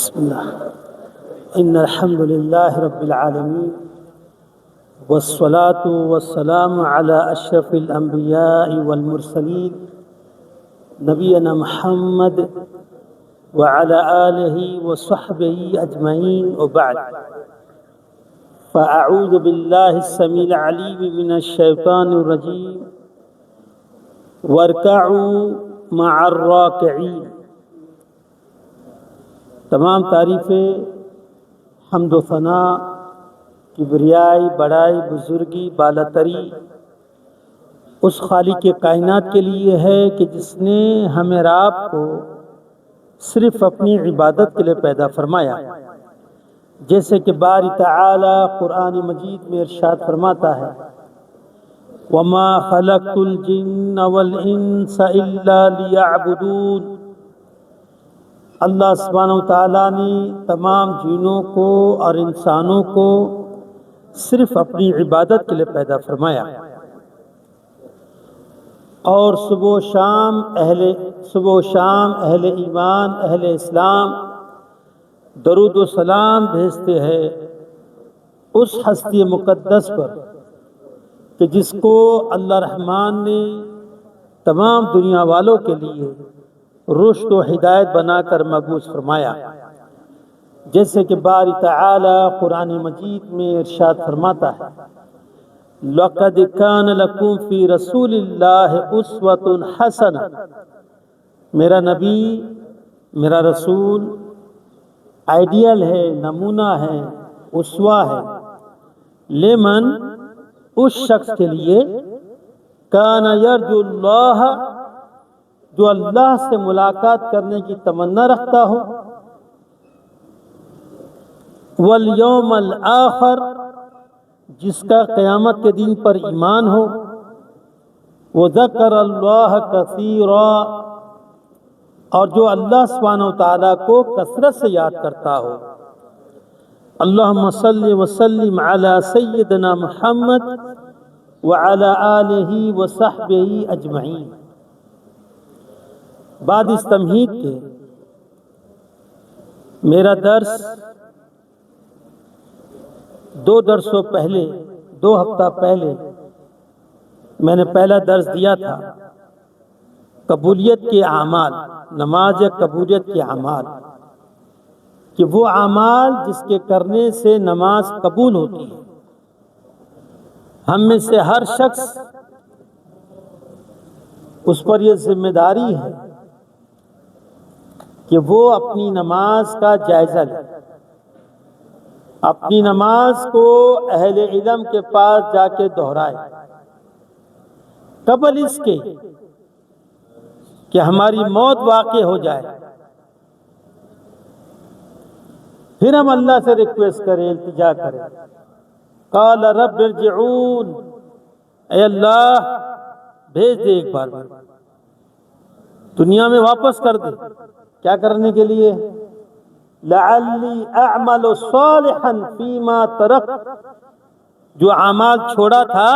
بسم اللہ ان الحمد للہ رب العالمین والصلاة والسلام علی اشرف الانبیاء والمرسلین نبینا محمد وعلی آلہ وصحبہ اجمعین وبعد فاعوذ باللہ السمیع العلیم من الشیطان الرجیم وارکعوا مع الراکعین۔ تمام تعریفیں، حمد و ثنا، کبریائی، بڑائی، بزرگی، بالاتری اس خالق کائنات کے لیے ہے کہ جس نے ہمیں اور آپ کو صرف اپنی عبادت کے لیے پیدا فرمایا، جیسے کہ باری تعالی قرآن مجید میں ارشاد فرماتا ہے وَمَا خَلَقْتُ الْجِنَّ وَالْإِنسَ إِلَّا لِيَعْبُدُونَ۔ اللہ سبحانہ وتعالیٰ نے تمام جنوں کو اور انسانوں کو صرف اپنی عبادت کے لیے پیدا فرمایا، اور صبح و شام اہل ایمان، اہل اسلام درود و سلام بھیجتے ہیں اس ہستی مقدس پر کہ جس کو اللہ رحمان نے تمام دنیا والوں کے لیے رشد و ہدایت بنا کر مبعوث فرمایا، جیسے کہ باری تعالی قرآن مجید میں ارشاد فرماتا ہے لَقَدْ كَانَ لَكُمْ فِي رَسُولِ اللَّهِ أُسْوَةٌ حَسَنَةٌ۔ میرا نبی، میرا رسول آئیڈیل ہے، نمونہ ہے، اسوہ ہے، لمن اس شخص کے لیے کان یرجو اللہ جو اللہ سے ملاقات کرنے کی تمنا رکھتا ہو، والیوم الآخر جس کا قیامت کے دن پر ایمان ہو، وذکر اللہ کثیرا اور جو اللہ سبحانہ وتعالیٰ کو کثرت سے یاد کرتا ہو۔ اللہم صلی وسلم علی سیدنا محمد وعلی آلہ وصحبہ اجمعین۔ بعد اس تمہید کے میرا درس دو ہفتہ پہلے میں نے پہلا درس دیا تھا قبولیت کے اعمال، نماز قبولیت کے اعمال، کہ وہ اعمال جس کے کرنے سے نماز قبول ہوتی ہے۔ ہم میں سے ہر شخص اس پر یہ ذمہ داری ہے کہ وہ اپنی نماز کا جائزہ لے، اپنی نماز کو اہل علم کے پاس جا کے دہرائے، قبل اس کے کہ ہماری موت واقع ہو جائے، پھر ہم اللہ سے ریکویسٹ کریں، التجا کریں، قال رب ارجعون، اے اللہ بھیج دے، ایک بار دنیا میں واپس کر دے۔ کیا کرنے کے لیے؟ لعلی اعمل صالحا فیما ترکت، جو اعمال چھوڑا تھا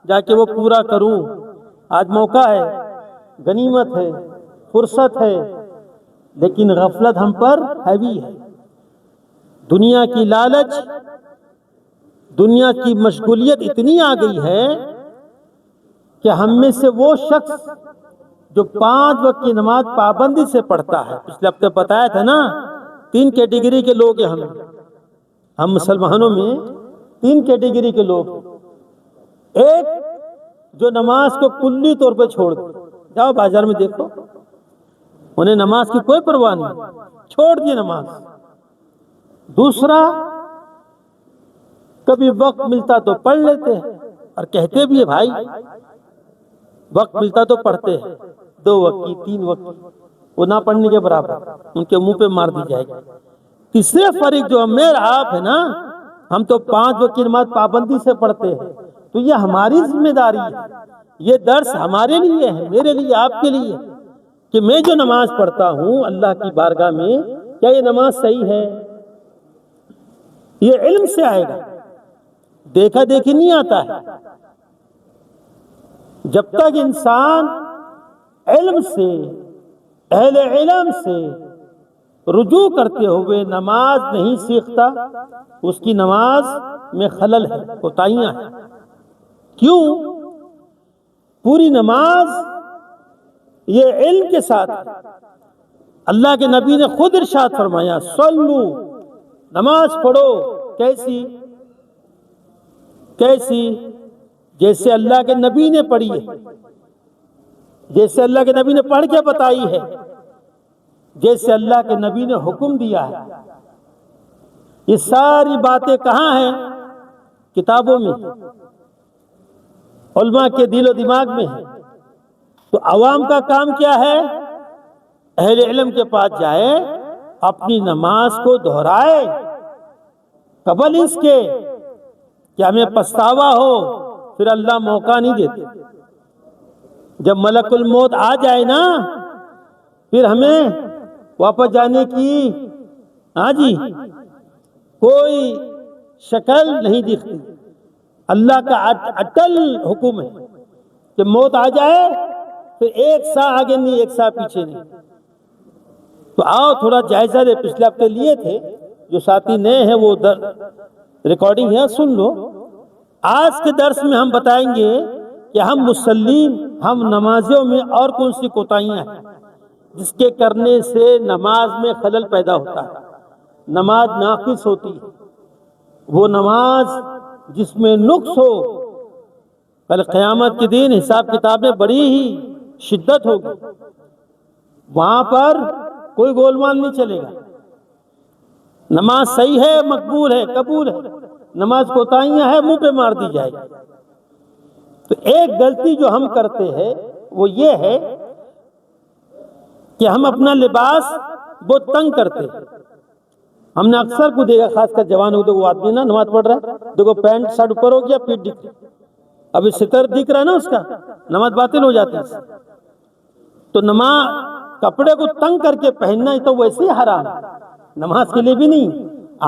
جا کے وہ پورا کروں۔ آج موقع ہے، غنیمت ہے، فرصت ہے، لیکن غفلت ہم پر حاوی ہے۔ دنیا کی لالچ، دنیا کی مشغولیت اتنی آ گئی ہے کہ ہم میں سے وہ شخص جو 5 وقت کی نماز پابندی سے پڑھتا ہے، پچھلے ہفتے بتایا تھا نا، 3 کیٹیگری کے لوگ ہیں ہم مسلمانوں میں 3 کیٹیگری کے لوگ۔ ایک جو نماز کو کلی طور پہ چھوڑ دے، جاؤ بازار میں دیکھو، انہیں نماز کی کوئی پرواہ نہیں، چھوڑ دی نماز۔ دوسرا کبھی وقت ملتا تو پڑھ لیتے ہیں، اور کہتے بھی ہے بھائی وقت ملتا تو پڑھتے ہیں، 2 وقت کی 3 وقت کی، وہ نہ پڑھنے کے برابر، ان کے منہ پہ مار دی جائے گی۔ تیسرے فریق جو ہم اور آپ ہے نا، ہم تو 5 وقت کی نماز پابندی سے پڑھتے ہیں، تو یہ ہماری ذمہ داری ہے، یہ درس ہمارے لیے ہے، میرے لیے، آپ کے لیے، کہ میں جو نماز پڑھتا ہوں اللہ کی بارگاہ میں، کیا یہ نماز صحیح ہے؟ یہ علم سے آئے گا، دیکھا دیکھی نہیں آتا ہے۔ جب تک انسان علم سے، اہل علم سے رجوع کرتے ہوئے نماز نہیں سیکھتا، اس کی نماز میں خلل ہے، کوتاہیاں ہیں۔ کیوں؟ پوری نماز یہ علم کے ساتھ ہے۔ اللہ کے نبی نے خود ارشاد فرمایا صلو، نماز پڑھو، کیسی؟ جیسے اللہ کے نبی نے پڑھی ہے، جیسے اللہ کے نبی نے پڑھ کے بتائی ہے، جیسے اللہ کے نبی نے حکم دیا ہے۔ یہ ساری باتیں کہاں ہیں؟ کتابوں میں، علماء کے دل و دماغ میں ہے۔ تو عوام کا کام کیا ہے؟ اہل علم کے پاس جائے، اپنی نماز کو دہرائے، قبل اس کے کہ ہمیں پچھتاوا ہو، پھر اللہ موقع نہیں دیتے۔ جب ملک الموت آ جائے نا، پھر ہمیں واپس جانے کی کوئی شکل نہیں دکھتی۔ اللہ کا اٹل حکم ہے کہ موت آ جائے پھر ایک سا آگے نہیں، ایک سا پیچھے نہیں۔ تو آؤ تھوڑا جائزہ دے، پچھلے ہفتے لیے تھے، جو ساتھی نئے ہیں وہ ریکارڈنگ ہے، سن لو۔ آج کے درس میں ہم بتائیں گے کہ ہم مسلم، ہم نمازوں میں اور کون سی کوتاہیاں ہیں جس کے کرنے سے نماز میں خلل پیدا ہوتا ہے، نماز ناقص ہوتی ہے۔ وہ نماز جس میں نقص ہو، کل قیامت کے دن حساب کتاب میں بڑی ہی شدت ہوگی، وہاں پر کوئی گول مال نہیں چلے گا۔ نماز صحیح ہے، مقبول ہے، قبول ہے، نماز کوتاہیاں ہے، منہ پہ مار دی جائے گی۔ تو ایک غلطی جو ہم کرتے ہیں وہ یہ ہے کہ ہم اپنا لباس بہت تنگ کرتے ہیں۔ ہم نے اکثر کو دیکھا، خاص کر جوان ہو، وہ آدمی نا نماز پڑھ رہا ہے، دیکھو پینٹ شرٹ اوپر ہو گیا، پیٹ دکھ رہا، ابھی ستر دکھ رہا ہے نا اس کا، نماز باطل ہو جاتی ہے۔ تو نماز کپڑے کو تنگ کر کے پہننا ہی تو ویسے ہی حرام ہے، نماز کے لیے بھی نہیں،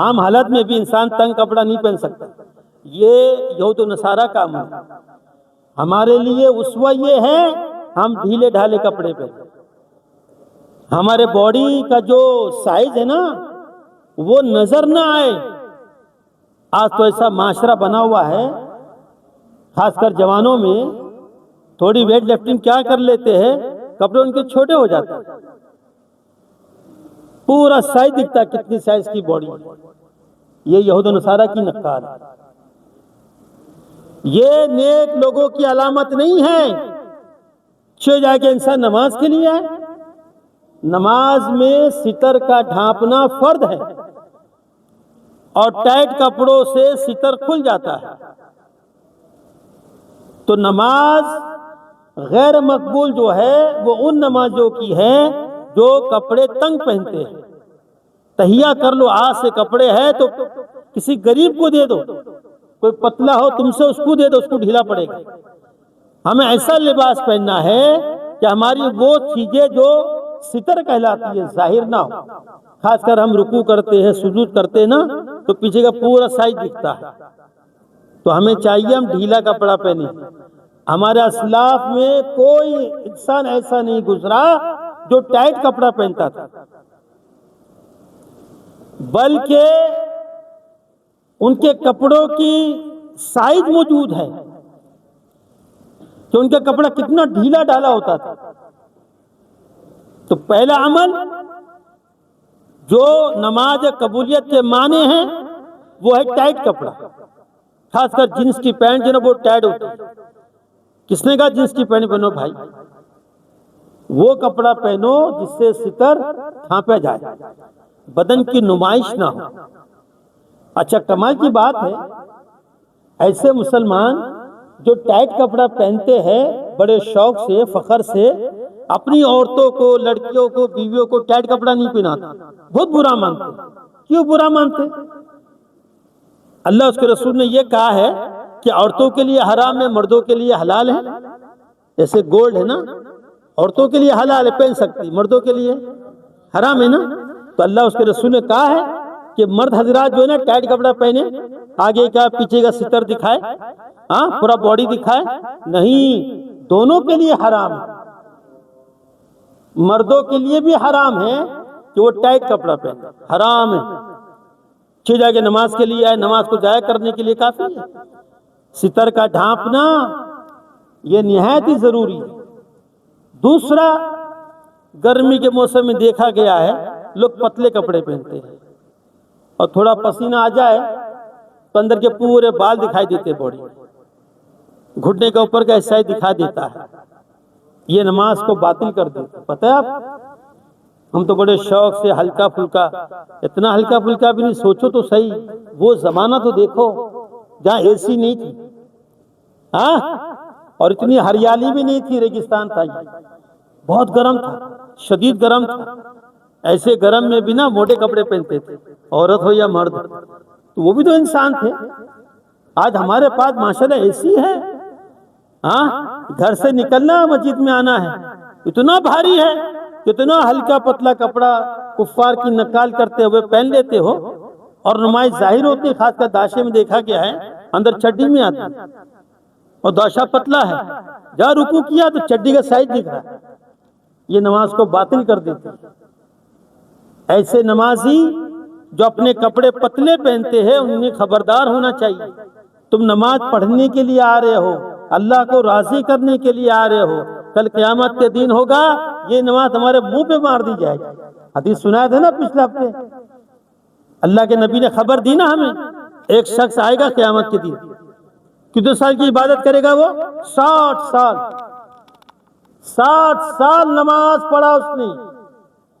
عام حالت میں بھی انسان تنگ کپڑا نہیں پہن سکتا۔ یہ یہود و نصارہ کا عمل ہے۔ ہمارے لیے اسوہ یہ ہے ہم ڈھیلے ڈھالے کپڑے پہنیں۔ ہمارے باڈی کا جو سائز ہے نا وہ نظر نہ آئے۔ آج تو ایسا معاشرہ بنا ہوا ہے، خاص کر جوانوں میں تھوڑی ویٹ لفٹنگ کیا کر لیتے ہیں، کپڑے ان کے چھوٹے ہو جاتے ہیں، پورا سائز دکھتا ہے کتنی سائز کی باڈی۔ یہ یہود و نصارہ کی نقال ہے۔ یہ نیک لوگوں کی علامت نہیں ہے۔ چھو جا کے انسان نماز کے لیے آئے، نماز میں ستر کا ڈھانپنا فرض ہے، اور ٹائٹ کپڑوں سے ستر کھل جاتا ہے۔ تو نماز غیر مقبول جو ہے وہ ان نمازوں کی ہے جو کپڑے تنگ پہنتے ہیں۔ تہیا کر لو، آج سے کپڑے ہے تو کسی غریب کو دے دو، کوئی پتلا ہو تم سے اس کو دے دو، اس کو ڈھیلا پڑے گا۔ ہمیں ایسا لباس پہننا ہے کہ ہماری وہ چیزیں جو ستر کہلاتی ہے ظاہر نہ ہو۔ خاص کر ہم رکوع کرتے ہیں، سجود کرتے ہیں نا، تو پیچھے کا پورا سائز دکھتا ہے، تو ہمیں چاہیے ہم ڈھیلا کپڑا پہنیں۔ ہمارے اسلاف میں کوئی انسان ایسا نہیں گزرا جو ٹائٹ کپڑا پہنتا تھا، بلکہ ان کے کپڑوں کی سائز موجود ہے کہ ان کا کپڑا کتنا ڈھیلا ڈالا ہوتا تھا۔ تو پہلا عمل جو نماز قبولیت کے معنی ہیں وہ ہے ٹائٹ کپڑا، خاص کر جینس کی پینٹ جو نا وہ ٹائٹ ہوتی ہے۔ کس نے کہا جینس کی پینٹ پہنو بھائی؟ وہ کپڑا پہنو جس سے ستر ڈھانپا جائے، بدن کی نمائش نہ ہو۔ اچھا کمال کی بات ہے، ایسے مسلمان جو ٹائٹ کپڑا پہنتے ہیں بڑے شوق سے، فخر سے اپنی عورتوں کو، لڑکیوں کو، بیویوں کو ٹائٹ کپڑا نہیں پہناتے، بہت برا مانتے۔ کیوں برا مانتے؟ اللہ اس کے رسول نے یہ کہا ہے کہ عورتوں کے لیے حرام ہے، مردوں کے لیے حلال ہے۔ جیسے گولڈ ہے نا، عورتوں کے لیے حلال ہے، پہن سکتی، مردوں کے لیے حرام ہے نا۔ تو اللہ اس کے رسول نے کہا ہے کہ مرد حضرات جو ہے نا ٹائٹ کپڑا پہنے، آگے کا پیچھے کا ستر دکھائے، پورا باڈی دکھائے، نہیں، دونوں کے لیے حرام ہے۔ مردوں کے لیے بھی حرام ہے کہ وہ ٹائٹ کپڑا پہنے، حرام ہے۔ چھ جا کے نماز کے لیے آئے، نماز کو ضائع کرنے کے لیے کافی ہے۔ ستر کا ڈھانپنا یہ نہایت ہی ضروری ہے۔ دوسرا، گرمی کے موسم میں دیکھا گیا ہے لوگ پتلے کپڑے پہنتے ہیں، اور تھوڑا پسینہ آ جائے تو اندر کے پورے بال دکھائی دیتے، باڈی گھٹنے کے اوپر کا حصہ ہی دکھا دیتا ہے۔ یہ نماز کو باطل کر دیتا۔ پتہ ہے آپ، ہم تو بڑے شوق سے ہلکا پھلکا، اتنا ہلکا پھلکا بھی نہیں، سوچو تو صحیح، وہ زمانہ تو دیکھو جہاں اے سی نہیں تھی، ہاں، اور اتنی ہریالی بھی نہیں تھی، ریگستان تھا، یہ بہت گرم تھا، شدید گرم تھا۔ ایسے گرم میں بھی نا موٹے کپڑے پہنتے تھے، عورت ہو یا مرد، تو وہ بھی تو انسان تھے۔ آج ہمارے پاس ماشاءاللہ اے سی ہے، ہاں، گھر سے نکلنا مسجد میں آنا ہے، اتنا بھاری ہے، کتنا ہلکا پتلا کپڑا کفار کی نکال کرتے ہوئے پہن لیتے ہو، اور نمائش ظاہر ہوتی ہے۔ خاص کر داشے میں دیکھا گیا ہے، اندر چڈی میں آتی ہے، اور داشا پتلا ہے، جہاں رکوع کیا تو چڈی کا سائز دکھ رہا ہے۔ یہ نماز کو باطل کر دیتے۔ ایسے نمازی جو اپنے کپڑے پتلے پہنتے ہیں، انہیں خبردار ہونا چاہیے۔ تم نماز پڑھنے کے لیے آ رہے ہو، اللہ کو راضی کرنے کے لیے آ رہے ہو، کل قیامت کے دن ہوگا یہ نماز ہمارے منہ پہ مار دی جائے گی۔ حدیث سنا تھا نا پچھلے ہفتے، اللہ کے نبی نے خبر دی نا ہمیں، ایک شخص آئے گا قیامت کے دن، کتنے سال کی عبادت کرے گا وہ؟ 60 سال۔ 60 سال نماز پڑھا اس نے،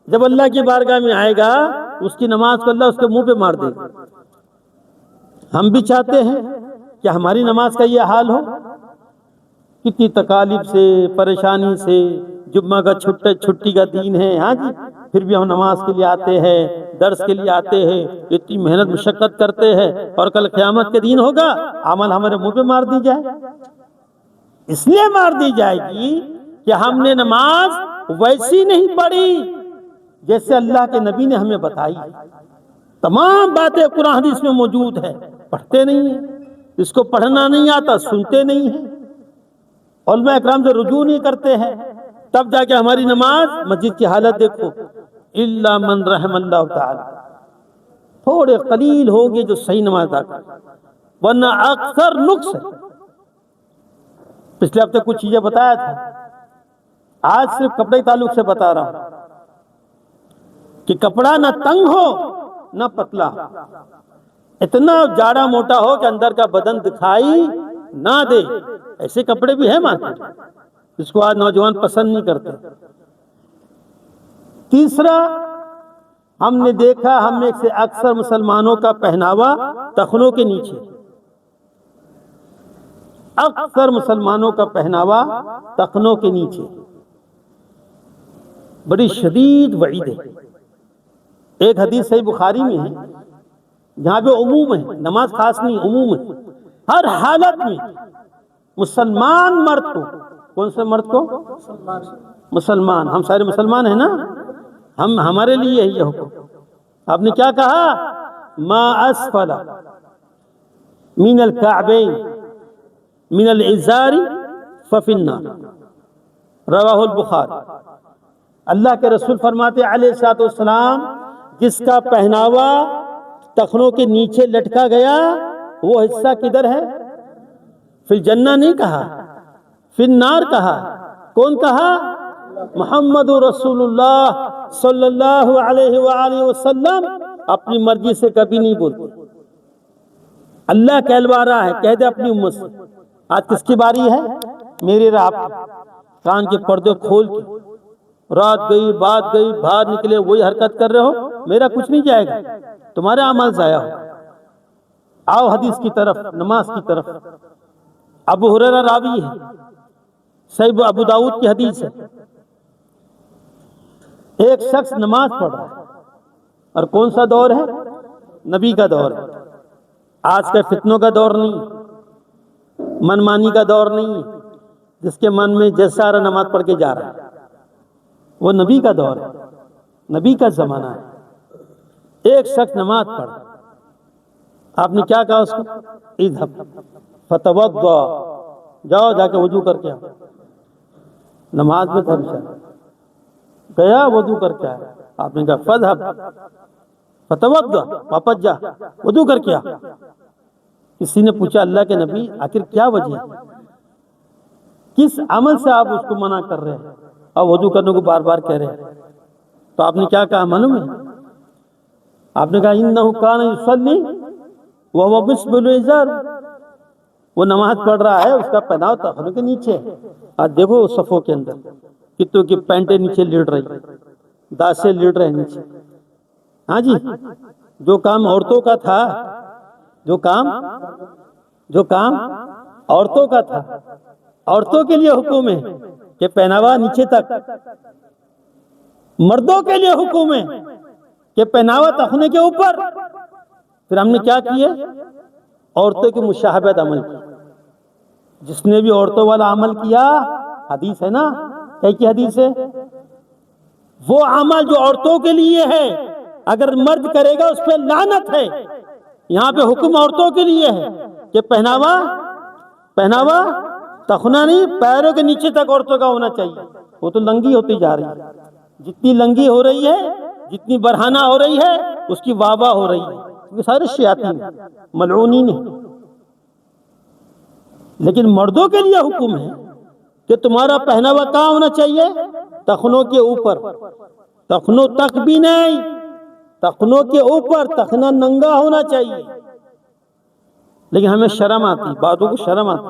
جب اللہ کی بارگاہ میں آئے گا اس کی نماز کو اللہ اس کے منہ پہ مار دے گا۔ ہم بھی چاہتے ہیں کہ ہماری نماز کا یہ حال ہو۔ کتنی تکالیف سے، پریشانی سے، جمعہ کا چھٹی کا دن ہے، ہاں جی، پھر بھی ہم نماز کے لیے آتے ہیں، درس کے لیے آتے ہیں، اتنی محنت مشقت کرتے ہیں، اور کل قیامت کے دن ہوگا عمل ہمارے منہ پہ مار دی جائے۔ اس لیے مار دی جائے گی کہ ہم نے نماز ویسی نہیں پڑھی جیسے اللہ کے نبی نے ہمیں بتائی۔ تمام باتیں قرآن حدیث میں موجود ہے، پڑھتے نہیں ہیں، اس کو پڑھنا نہیں آتا، سنتے نہیں ہیں، علماء اکرام سے رجوع نہیں کرتے ہیں، تب جا کے ہماری نماز، مسجد کی حالت دیکھو، الا من رحم اللہ تعالی، تھوڑے قلیل ہوں گے جو صحیح نماز ادا کرتے، ورنہ اکثر نقص ہے۔ پچھلے ہفتے کچھ چیزیں بتایا تھا، آج صرف کپڑے کے تعلق سے بتا رہا ہوں کہ کپڑا نہ تنگ ہو نہ پتلا، اتنا جاڑا موٹا ہو کہ اندر کا بدن دکھائی نہ دے، ایسے کپڑے بھی ہیں مارکیٹ، جس کو آج نوجوان پسند نہیں کرتے۔ تیسرا، ہم نے دیکھا ہم میں سے اکثر مسلمانوں کا پہناوا ٹخنوں کے نیچے، اکثر مسلمانوں کا پہناوا ٹخنوں کے نیچے، بڑی شدید وعید ہے۔ ایک حدیث صحیح بخاری میں ہے، جہاں پہ عموم ہے، نماز خاص نہیں، عموم ہے، ہر حالت میں مسلمان مرد کو، کون سے مرد کو؟ مسلمان، ہم سارے مسلمان ہیں نا، ہمارے لیے ہے یہ حکم۔ آپ نے کیا کہا؟ ما اسفل من الکعبین من الازار ففی النار، رواہ البخاری۔ اللہ کے رسول فرماتے علیہ الصلوۃ والسلام، جس کا پہناوا ٹخنوں کے نیچے لٹکا گیا وہ حصہ کدھر ہے؟ فی الجنہ نہیں کہا، فی النار کہا۔ کون کہا؟ محمد رسول اللہ صلی اللہ علیہ وآلہ وسلم اپنی مرضی سے کبھی نہیں بولتے، اللہ کہلوا رہا ہے، کہہ دے اپنی امت سے۔ آج کس کی باری ہے؟ میری رات کان کے پردے کھول کے، رات گئی بات گئی، باہر نکلے وہی حرکت کر رہے ہو، میرا کچھ نہیں جائے گا، تمہارے اعمال ضائع ہو۔ آؤ حدیث کی طرف، نماز کی طرف۔ ابو ہریرہ راوی ہے، صحیح ابو داؤد کی حدیث ہے، ایک شخص نماز پڑھ رہا ہے، اور کون سا دور ہے؟ نبی کا دور ہے۔ آج کے فتنوں کا دور نہیں، من مانی کا دور نہیں، جس کے من میں جیسا رہا نماز پڑھ کے جا رہا ہے، وہ نبی کا دور ہے، نبی کا زمانہ ہے۔ ایک شخص نماز پڑھ، آپ نے کیا کہا اس کو؟ اذهب فتوضا، جاؤ جا کے وضو کر کے آؤ۔ نماز میں تھا بیچارہ، گیا وضو کر کے آیا. آپ نے کہا فذهب فتوضا، واپس جا وضو کر کے آ. کسی نے پوچھا اللہ کے نبی آخر کیا وجہ ہے، کس عمل سے آپ اس کو منع کر رہے ہیں اور وضو کرنے کو بار بار کہہ رہے ہیں؟ تو آپ نے کیا کہا معلوم ہے؟ آپ نے کہا انہ کان یصلی وهو مسبل الازار، وہ نماز پڑھ رہا ہے، اس کا پہناؤ ٹخنوں کے نیچے ہے. آج دیکھو صفوں کے اندر کتوں کی پینٹیں نیچے لیٹ رہی، داسے لیٹ رہے نیچے. ہاں جی، جو کام عورتوں کا تھا، جو کام عورتوں کا تھا، عورتوں کے لیے حکم ہے کہ پہناوا نیچے تک. مردوں کے لیے حکم ہے کہ پہناوا ٹخنے کے اوپر. پھر ہم نے کیا کیے؟ عورتوں کی مشابہت عمل کی. جس نے بھی عورتوں والا عمل کیا، حدیث ہے نا، ایک ہی حدیث ہے، وہ عمل جو عورتوں کے لیے ہے اگر مرد کرے گا اس پہ لعنت ہے. یہاں پہ حکم عورتوں کے لیے ہے کہ پہناوا تخنا نہیں، پیروں کے نیچے تک عورتوں کا ہونا چاہیے. وہ تو لنگی ہوتی جا رہی ہے، جتنی لنگی ہو رہی ہے، جتنی برہنہ ہو رہی ہے، اس کی وابا ہو رہی ہے. یہ سارے شیاطین ملعونین ہیں. لیکن مردوں کے لیے حکم ہے کہ تمہارا پہناوا کہاں ہونا چاہیے؟ تخنوں کے اوپر. تخنوں تک بھی نہیں، تخنوں کے اوپر. تخنا ننگا ہونا چاہیے. لیکن ہمیں شرم آتی، بعضوں کو شرم آتی.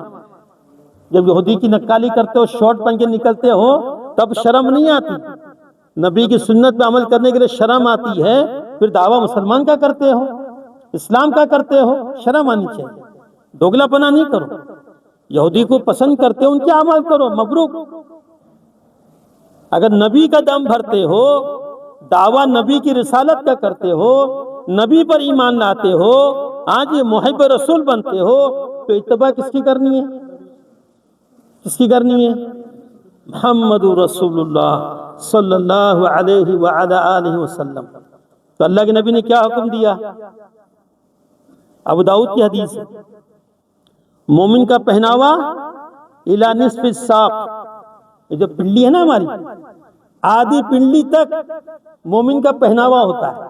جب یہودی کی نقالی کرتے ہو، شارٹ پہن کے نکلتے ہو، تب شرم نہیں آتی. نبی کی سنت پہ عمل کرنے کے لیے شرم آتی ہے، پھر دعویٰ مسلمان کا کرتے ہو، اسلام کا کرتے ہو. شرم آنی چاہیے، دوگلا پنا نہیں کرو. یہودی کو پسند کرتے ہو، ان کے عمل کرو، مبروک. اگر نبی کا دم بھرتے ہو، دعویٰ نبی کی رسالت کا کرتے ہو، نبی پر ایمان لاتے ہو، آج یہ محب رسول بنتے ہو، تو اتباع کس کی کرنی ہے؟ کس کی کرنی ہے؟ محمد رسول اللہ صلی اللہ علیہ وعلی آلہ وسلم. تو اللہ کے نبی نے کیا حکم دیا؟ ابو داؤد کی حدیث ہے، مومن کا پہناوا الی نصف الساق. یہ جو پنڈلی ہے نا ہماری، آدھی پنڈلی تک مومن کا پہناوا ہوتا ہے.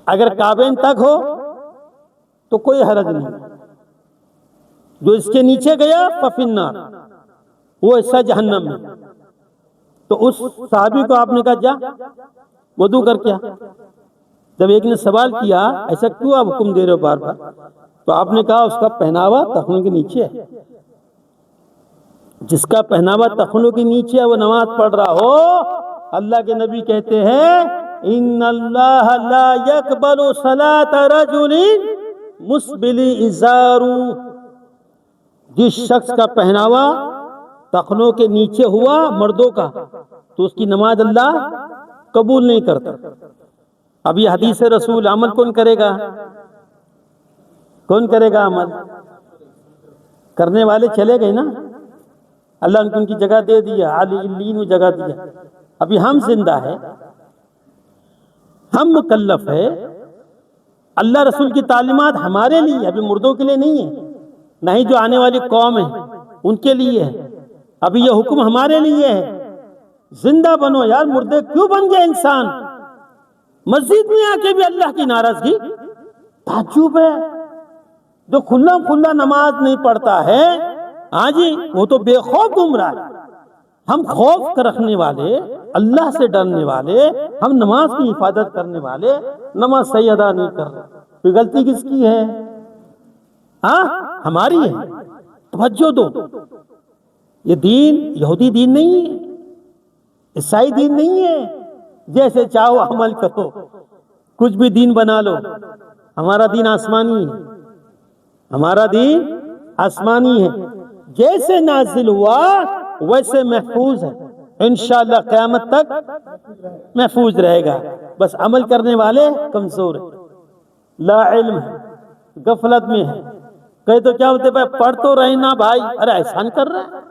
اگر کعبین تک ہو تو کوئی حرج نہیں. جو اس کے نیچے گیا ففی النار، وہ حصہ جہنم میں. تو اس صحابی کو آپ نے کہا جا وضو کر کے آ. جب ایک نے سوال کیا ایسا کیوں آپ حکم دے رہے ہو بار بار، تو آپ نے کہا اس کا پہناوا تخنوں کے نیچے ہے. جس کا پہناوا تخنوں کے نیچے ہے وہ نماز پڑھ رہا ہو، اللہ کے نبی کہتے ہیں ان اللہ لا يقبل صلاۃ رجل مسبل ازار. جس شخص کا پہناوا تخنوں کے نیچے ہوا مردوں کا، تو اس کی نماز اللہ قبول نہیں کرتا. اب یہ حدیث رسول، عمل کون کرے گا؟ کون کرے گا عمل؟ کرنے والے چلے گئے نا، اللہ نے ان کی جگہ دے دیا، علی علیین میں جگہ دیا. ابھی ہم زندہ ہے، ہم مکلف ہے. اللہ رسول کی تعلیمات ہمارے لیے، ابھی مردوں کے لیے نہیں ہے، نہ ہی جو آنے والی قوم ہے ان کے لیے ہے. ابھی یہ حکم ہمارے لیے ہے. زندہ بنو یار، مردے کیوں بن گئے انسان؟ مسجد میں آ کے بھی اللہ کی ناراضگی. تعجب ہے، جو کھلا کھلا نماز نہیں پڑھتا ہے، ہاں جی، وہ تو بے خوف گھوم رہا ہے. ہم خوف رکھنے والے، اللہ سے ڈرنے والے، ہم نماز کی حفاظت کرنے والے نماز صحیح ادا نہیں کر رہے. تو غلطی کس کی ہے؟ ہاں ہماری ہے. توجہ دو، یہ دین یہودی دین نہیں ہے، عیسائی دین نہیں ہے جیسے چاہو عمل کرو، کچھ بھی دین بنا لو. ہمارا دین آسمانی ہے، ہمارا دین آسمانی ہے. جیسے نازل ہوا ویسے محفوظ ہے، انشاءاللہ قیامت تک محفوظ رہے گا. بس عمل کرنے والے کمزور ہیں، لا علم ہے، غفلت میں ہے. کہے تو کیا ہوتے بھائی پڑھ تو رہے نا بھائی، ارے احسان کر رہے ہیں،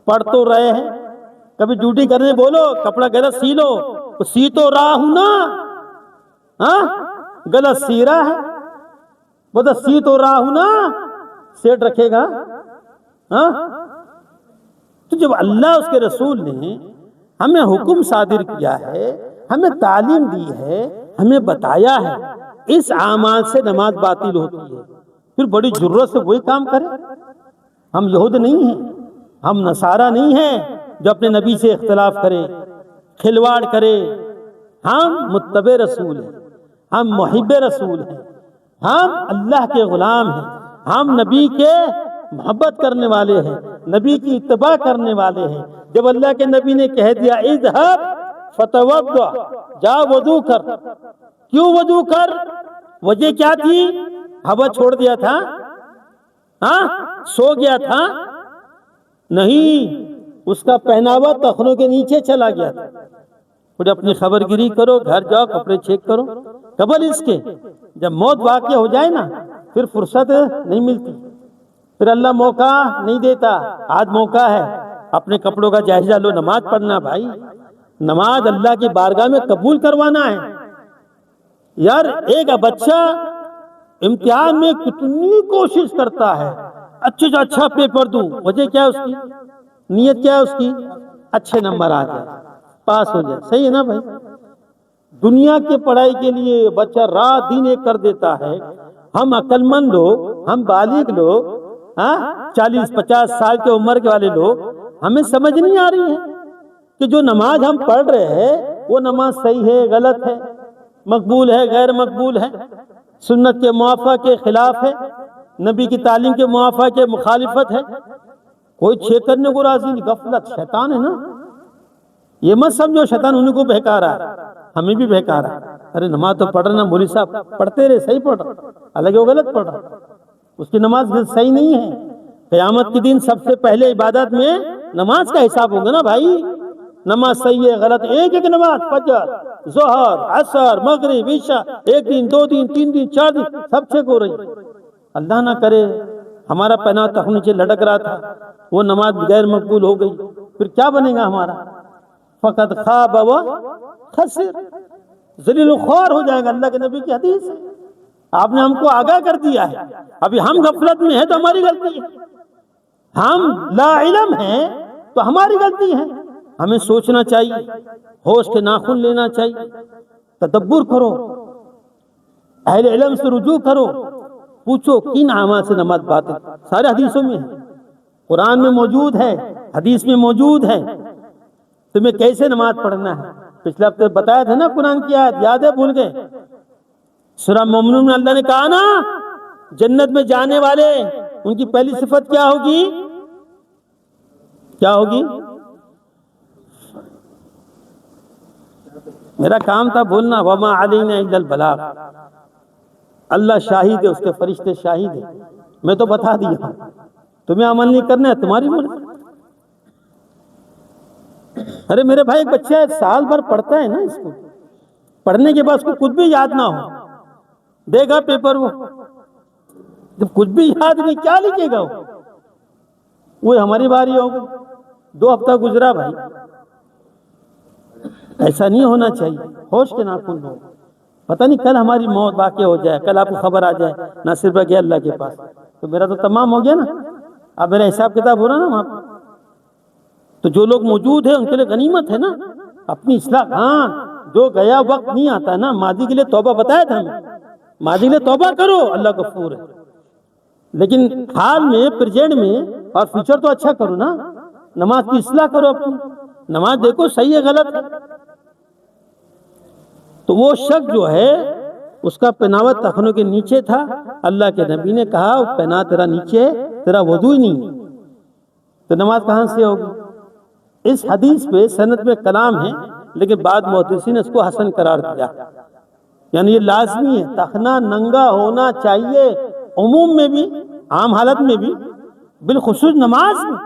پڑھ تو رہے ہیں. کبھی ڈیوٹی کرنے بولو کپڑا غلط سی لو، سی تو رہا ہوں نا، ہاں غلط سی رہا ہے، بتا سی تو رہا ہوں نا، سیٹ رکھے گا. ہاں تو جب اللہ اس کے رسول نے ہمیں حکم صادر کیا ہے، ہمیں تعلیم دی ہے، ہمیں بتایا ہے اس اعمال سے نماز باطل ہوتی ہے، پھر بڑی جرت سے وہی کام کرے۔ ہم یہود نہیں ہیں، ہم نصارہ نہیں ہیں جو اپنے نبی سے اختلاف کرے، کھلواڑ کرے۔ ہم متبع رسول ہیں، ہم محب رسول ہیں، ہم اللہ کے غلام ہیں، ہم نبی کے محبت کرنے والے ہیں، نبی کی اتباع کرنے والے ہیں۔ جب اللہ کے نبی نے کہہ دیا اذهب فتوضا، جا وضو کر، کیوں وضو کر؟ وجہ کیا تھی؟ ہوا چھوڑ دیا تھا؟ ہاں سو گیا تھا؟ نہیں، اس کا پہناوا تخنوں کے نیچے چلا گیا تھا۔ پھر اپنی خبر گیری کرو، گھر جاؤ، کپڑے چیک کرو، قبل اس کے جب موت واقع ہو جائے نا پھر فرصت نہیں ملتی، پھر اللہ موقع نہیں دیتا۔ آج موقع ہے، اپنے کپڑوں کا جائزہ لو، نماز پڑھنا بھائی، نماز اللہ کی بارگاہ میں قبول کروانا ہے۔ یار ایک بچہ امتحان میں کتنی کوشش کرتا ہے اچھے سے اچھا پیپر دوں، وجہ کیا ہے اس کی؟ نیت کیا ہے اس کی؟ اچھے نمبر آ جائے، پاس ہو جائے، صحیح ہے نا بھائی؟ دنیا کی پڑھائی کے لیے بچہ رات دن ایک کر دیتا ہے۔ ہم عقل مند لوگ، ہم بالغ لوگ، 40-50 سال کے عمر کے والے لوگ، ہمیں سمجھ نہیں آ رہی ہے کہ جو نماز ہم پڑھ رہے ہیں وہ نماز صحیح ہے، غلط ہے، مقبول ہے، غیر مقبول ہے، سنت کے موافق کے خلاف ہے، نبی کی تعلیم کے موافق کے مخالفت ہے۔ کوئی چیک کرنے کو راضی نہیں، غفلت، شیطان ہے نا۔ یہ مت سمجھو شیطان انہیں کو بہکا رہا ہے، ہمیں بھی بہکا رہا ہے۔ ارے نماز تو پڑھ رہا، مولوی صاحب پڑھتے رہے، صحیح پڑھ رہا، حالانکہ وہ غلط پڑھ رہا، اس کی نماز صحیح نہیں ہے۔ قیامت کے دن سب سے پہلے عبادت میں نماز کا حساب ہوگا نا بھائی، نماز صحیح ہے غلط، ایک ایک نماز، فجر، ظہر، عصر، مغرب، عشاء، ایک دن، 2 دن، 3 دن، 4 دن، سب چیک ہو رہی۔ اللہ نہ کرے ہمارا پہنا تخت نیچے لٹک رہا تھا، وہ نماز غیر مقبول ہو گئی، پھر کیا بنے گا ہمارا؟ فقط خواب و خسر، ذلیل و خوار ہو جائے گا۔ اللہ کے نبی کی حدیث ہے، آپ نے ہم کو آگاہ کر دیا ہے۔ ابھی ہم غفلت میں ہیں تو ہماری غلطی ہے، ہم لا علم ہیں تو ہماری غلطی ہے۔ ہمیں سوچنا چاہیے، ہوش کے ناخن لینا چاہیے، تدبر کرو، اہل علم سے رجوع کرو، پوچھو کن اعمال سے نماز باطل۔ سارے حدیثوں میں ہے، قرآن میں موجود ہے، حدیث میں موجود ہے، تمہیں کیسے نماز پڑھنا ہے۔ پچھلے ہفتے بتایا تھا نا قرآن کی آیت، یاد ہے؟ بھول گئے؟ سورہ مومنون میں اللہ نے کہا نا جنت میں جانے والے ان کی پہلی صفت کیا ہوگی؟ کیا ہوگی؟ میرا کام تھا بولنا، وما علینا الا البلاغ۔ اللہ شاہد ہے، اس کے فرشتے شاہد ہیں، میں تو بتا دیا، تمہیں عمل نہیں کرنا ہے، تمہاری مرضی۔ ارے میرے بھائی ایک بچہ سال بھر پڑھتا ہے نا، اس کو پڑھنے کے بعد اس کو کچھ بھی یاد نہ ہو، دے گا پیپر، وہ جب کچھ بھی یاد نہیں کیا لکھے گا وہ ہماری باری ہوگی۔ 2 ہفتہ گزرا بھائی، ایسا نہیں ہونا چاہیے، ہوش کے ناخن ہو، پتہ نہیں کل ہماری موت واقع ہو جائے، کل آپ کو خبر آ جائے نہ صرف گیا اللہ کے پاس، تو میرا تو تمام ہو گیا نا، اب میرا حساب کتاب ہو رہا نا وہاں پہ۔ تو جو لوگ موجود ہیں ان کے لیے غنیمت ہے نا اپنی اصلاح۔ ہاں جو گیا وقت نہیں آتا نا، ماضی کے لیے توبہ بتایا تھا ہمیں، ماضی کے لیے توبہ کرو، اللہ غفور ہے، لیکن حال میں، پریزنٹ میں اور فیوچر تو اچھا کرو نا، نماز کی اصلاح کرو اپنی، نماز دیکھو صحیح ہے غلط ہے۔ تو وہ شخص جو ہے اس کا پہناوا تخنوں کے نیچے تھا، اللہ کے نبی نے کہا وہ پہنا تیرا نیچے، تیرا وضو ہی نہیں، تو نماز کہاں سے ہوگی؟ اس حدیث پہ سند میں کلام ہے، لیکن بعض محدثین نے اس کو حسن قرار دیا، یعنی یہ لازمی ہے، تخنا ننگا ہونا چاہیے، عموم میں بھی، عام حالت میں بھی، بالخصوص نماز میں۔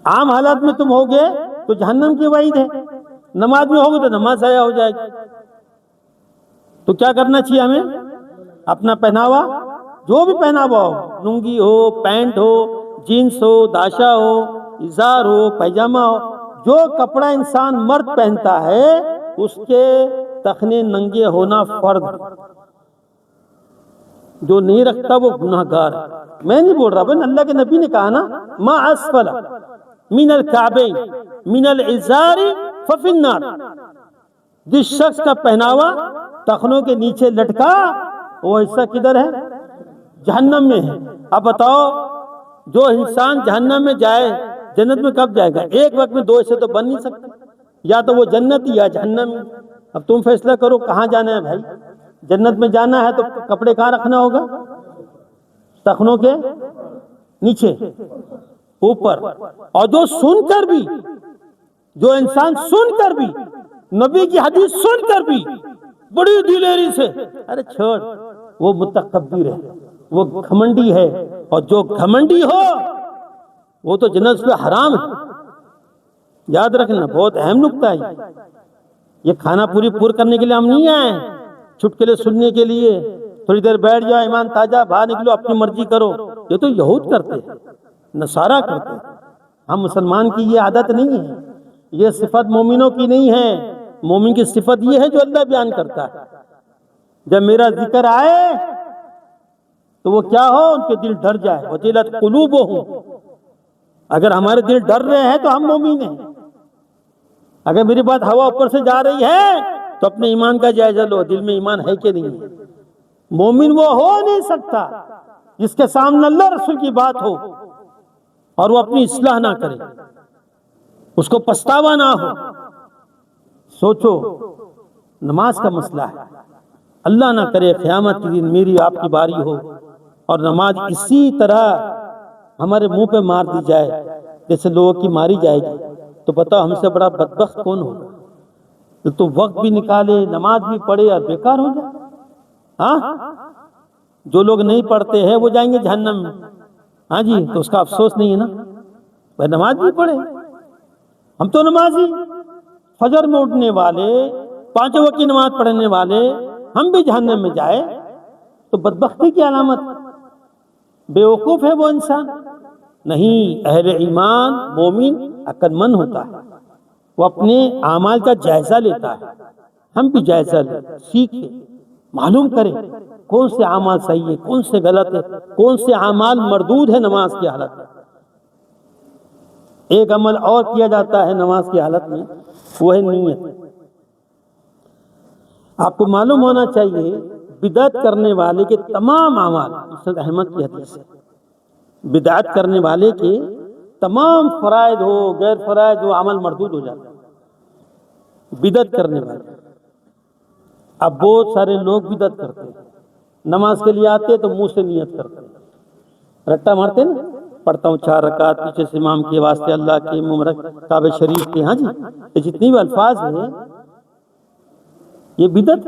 عام حالت میں تم ہوگے تو جہنم کی وعید ہے، نماز میں ہوگے تو نماز ضائع ہو جائے گی۔ تو کیا کرنا چاہیے ہمیں؟ اپنا پہناوا، جو بھی پہناوا ہو، لنگی ہو، پینٹ ہو، جینس ہو، داشا ہو، ازار ہو، پیجامہ ہو، جو کپڑا انسان مرد پہنتا ہے اس کے تخنے ننگے ہونا فرض، جو نہیں رکھتا وہ گناہگار ہے۔ میں نہیں بول رہا بھائی، اللہ کے نبی نے کہا نا ما اسفل، من الکعبین من الازار ففی النار، جس شخص کا پہناوا ٹخنوں کے نیچے لٹکا وہ حصہ کدھر ہے؟ جہنم میں ہے۔ اب بتاؤ جو انسان جہنم میں جائے جنت میں کب جائے گا؟ ایک وقت میں دو حصے تو بن نہیں سکتے، یا تو وہ جنت یا جہنم۔ اب تم فیصلہ کرو کہاں جانا ہے بھائی۔ جنت میں جانا ہے تو کپڑے کہاں رکھنا ہوگا؟ ٹخنوں کے نیچے اوپر۔ اور جو سن کر بھی، جو انسان سن کر بھی، نبی کی حدیث سن کر بھی بڑی دلیری سے، ارے چھوڑ، وہ متکبر ہے، وہ گھمنڈی ہے، اور جو گھمنڈی ہو وہ تو جنت پہ حرام ہے۔ یاد رکھنا، بہت اہم نکتہ ہے یہ۔ کھانا پوری پور کرنے کے لیے ہم نہیں آئے، چٹکلے سننے کے لیے تھوڑی دیر بیٹھ جاؤ، ایمان تاجا، باہر نکلو، اپنی مرضی کرو۔ یہ تو یہود کرتے ہیں، نصارہ کرتے ہیں۔ ہم مسلمان کی یہ عادت نہیں ہے، یہ صفت مومنوں کی نہیں ہے۔ مومن کی صفت یہ ہے جو اللہ بیان کرتا ہے، جب میرا ذکر آئے تو وہ کیا ہو؟ ان کے دل ڈر جائے۔ وجلت قلوبہم، اگر ہمارے دل ڈر رہے ہیں تو ہم مومن ہیں۔ اگر میری بات ہوا اوپر سے جا رہی ہے تو اپنے ایمان کا جائزہ لو، دل میں ایمان ہے کہ نہیں ہے۔ مومن وہ ہو نہیں سکتا جس کے سامنے اللہ رسول کی بات ہو اور وہ اپنی اصلاح نہ کرے، اس کو پچھتاوا نہ ہو۔ سوچو، نماز کا مسئلہ ہے، اللہ نہ کرے قیامت کے دن میری آپ کی باری ہو اور نماز اسی طرح ہمارے منہ پہ مار دی جائے جیسے لوگوں کی ماری جائے گی، تو بتاؤ ہم سے بڑا بدبخت کون ہوگا؟ تو وقت بھی نکالے، نماز بھی پڑھے اور بیکار ہو جائے۔ ہاں، جو لوگ نہیں پڑھتے ہیں وہ جائیں گے جہنم میں، ہاں جی، تو اس کا افسوس نہیں ہے نا؟ وہ نماز بھی پڑھے، ہم تو نمازی، فجر میں اٹھنے والے، 5 وقت کی نماز پڑھنے والے، ہم بھی جہنم میں جائے تو بدبختی کی علامت۔ بیوقوف ہے وہ انسان نہیں۔ اہل ایمان مومن عقل مند ہوتا ہے، وہ اپنے اعمال کا جائزہ لیتا ہے۔ ہم بھی جائزہ لیں، سیکھیں، معلوم کریں کون سے اعمال صحیح ہے، کون سے غلط ہے، کون سے اعمال مردود ہے نماز کی حالت میں۔ ایک عمل اور کیا جاتا ہے نماز کی حالت میں، وہ ہے نیت۔ آپ کو معلوم ہونا چاہیے بدعت کرنے والے کے تمام اعمال، مسند احمد کی حدیث ہے، بدعت کرنے والے کے تمام فرائض ہو غیر فرائض ہو عمل مردود ہو جاتا ہے۔ بدعت کرنے والے، اب بہت سارے لوگ بدعت کرتے ہیں، نماز کے لیے آتے تو منہ سے نیت کرتے ہیں، رٹا مارتے نا، پڑھتا ہوں 4 رکعت پیچھے سے امام کے واسطے اللہ کے مبارک کعبہ شریف کے، ہاں جی، یہ جتنی بھی الفاظ ہیں یہ بدعت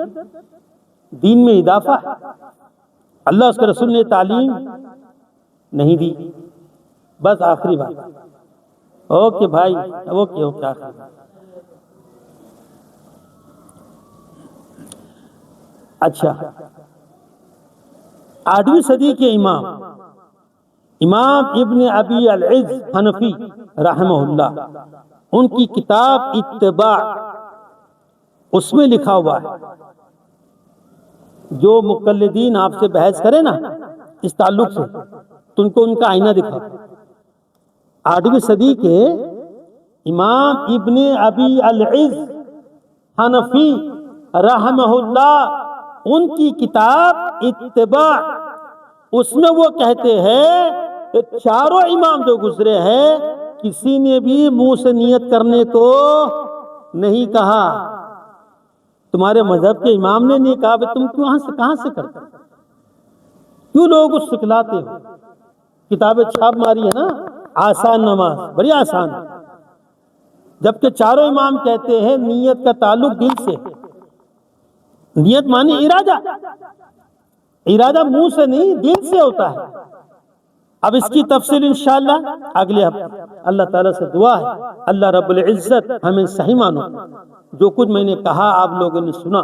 دین میں اضافہ ہے۔ اللہ اس کے رسول نے تعلیم نہیں دی۔ بس آخری بات، اوکے بھائی، اوکے آخری بات۔ اچھا، 8ویں صدی کے امام ابن ابی العز حنفی رحمہ اللہ، ان کی کتاب اتباع، اس میں لکھا ہوا ہے، جو مقلدین آپ سے بحث کرے نا اس تعلق سے تو ان کو ان کا آئینہ دکھاؤ۔ 8ویں صدی کے امام ابن ابی العز حنفی رحمہ اللہ، ان کی کتاب اتباع، اس میں وہ کہتے ہیں کہ چاروں امام جو گزرے ہیں کسی نے بھی منہ سے نیت کرنے کو نہیں کہا۔ تمہارے مذہب کے امام نے نہیں کہا، تم کہاں سے کرتے، کیوں لوگوں کو سکھلاتے ہو؟ کتابیں چھاپ ماری ہے نا، آسان نماز، بڑی آسان ہے، جبکہ چاروں امام کہتے ہیں نیت کا تعلق دل سے۔ نیت مانی ارادہ، ارادہ منہ سے نہیں دل سے ہوتا ہے۔ اب اس کی تفصیل انشاءاللہ اگلے ہفتے۔ اللہ تعالیٰ سے دعا ہے اللہ رب العزت ہمیں صحیح مانو، جو کچھ میں نے کہا آپ لوگوں نے سنا،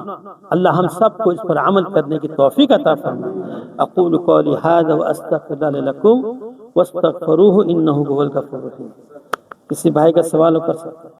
اللہ ہم سب کو اس پر عمل کرنے کی توفیق عطا فرمائے۔ اقول قولی ھذا واستغفر اللہ لکم واستغفروہ انہ ھو الغفور الرحیم۔ کسی بھائی کا سوال ہو کر سکتا ہے؟